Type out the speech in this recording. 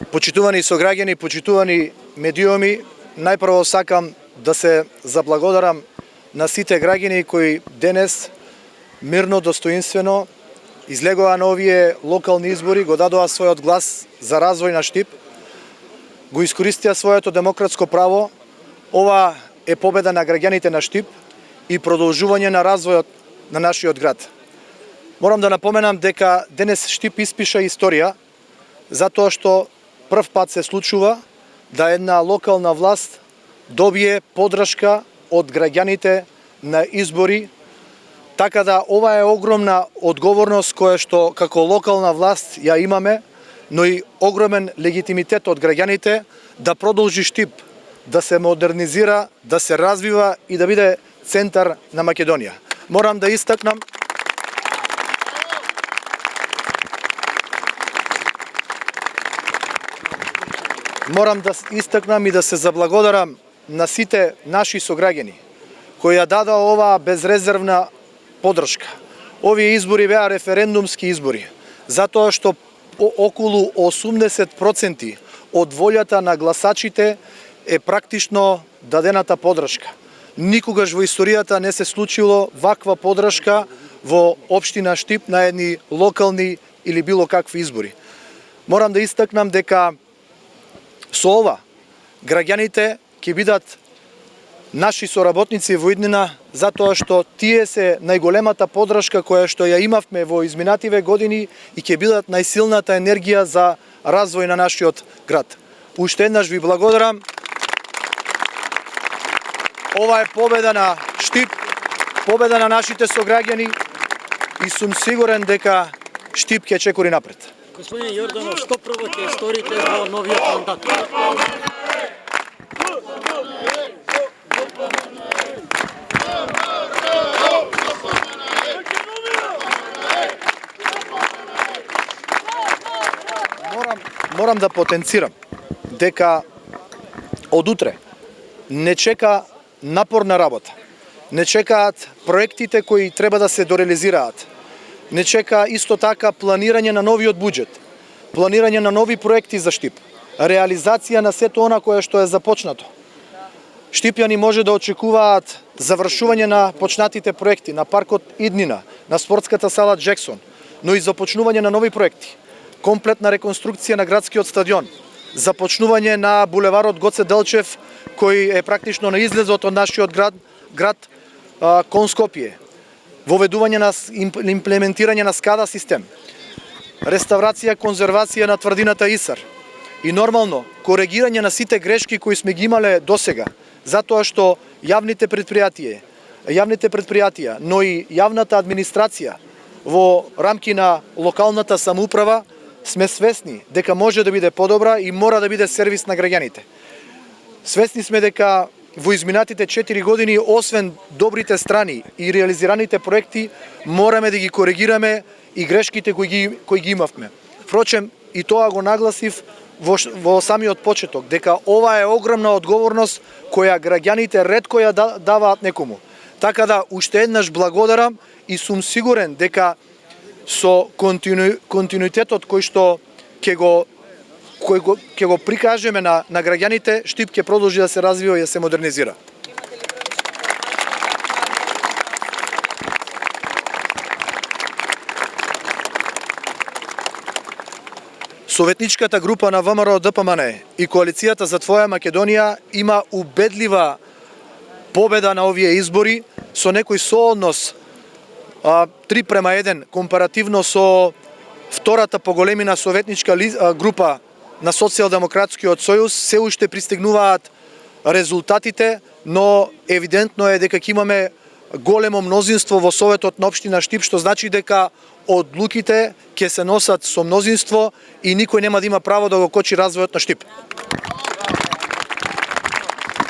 Почитувани сограѓани, почитувани медиуми, најпрво сакам да се заблагодарам на сите граѓани кои денес мирно, достоинствено излегоа на овие локални избори, го дадоа својот глас за развој на Штип, го искористија своето демократско право. Ова е победа на граѓаните на Штип и продолжување на развојот на нашиот град. Морам да напоменам дека денес Штип испиша историја, затоа што прв пат се случува да една локална власт добие поддршка од граѓаните на избори, така да ова е огромна одговорност која што како локална власт ја имаме, но и огромен легитимитет од граѓаните да продолжи Штип, да се модернизира, да се развива и да биде центар на Македонија. Морам да истакнам и да се заблагодарам на сите наши сограѓани кои ја дадоа оваа безрезервна поддршка. Овие избори беа референдумски избори, затоа што околу 80% од волјата на гласачите е практично дадената поддршка. Никогаш во историјата не се случило ваква поддршка во општина Штип на едни локални или било какви избори. Морам да истакнам дека со ова граѓаните ќе бидат наши соработници во иднина, затоа што тие се најголемата поддршка која што ја имавме во изминативе години и ќе бидат најсилната енергија за развој на нашиот град. Уште еднаш ви благодарам. Ова е победа на Штип, победа на нашите сограѓани и сум сигурен дека Штип ќе чекори напред. Господин Јорданов, што прво ќе сторите во новиот мандат? Морам да потенцирам дека од утре не чека напорна работа. Не чекаат проектите кои треба да се дореализираат. Не чека исто така планирање на новиот буџет, планирање на нови проекти за Штип, реализација на сето она кое што е започнато. Штипјани може да очекуваат завршување на почнатите проекти, на паркот Иднина, на спортската сала Джексон, но и започнување на нови проекти. Комплетна реконструкција на градскиот стадион, започнување на булеварот Гоце Делчев, кој е практично на излезот од нашиот град кон Скопје, воведување на имплементирање на скада систем, реставрација, конзервација на тврдината Исар и нормално коригирање на сите грешки кои сме ги имале досега, затоа што јавните предпријатија, но и јавната администрација во рамки на локалната самоуправа сме свесни дека може да биде подобра и мора да биде сервис на граѓаните. Свесни сме дека во изминатите 4 години, освен добрите страни и реализираните проекти, мораме да ги коригираме и грешките кои ги имавме. Впрочем, и тоа го нагласив во самиот почеток, дека ова е огромна одговорност која граѓаните ретко ја даваат некому. Така да, уште еднаш благодарам и сум сигурен дека со континуитетот кој што ќе го прикажеме на граѓаните, Штип ќе продолжи да се развива и да се модернизира. Советничката група на ВМРО ДПМН и коалицијата за Твоја Македонија има убедлива победа на овие избори со некој сооднос 3:1 компаративно со втората по големина советничка група на Социјалдемократскиот сојуз. Се уште пристигнуваат резултатите, но евидентно е дека ќе имаме големо мнозинство во Советот на општина Штип, што значи дека одлуките ќе се носат со мнозинство и никој нема да има право да го кочи развојот на Штип.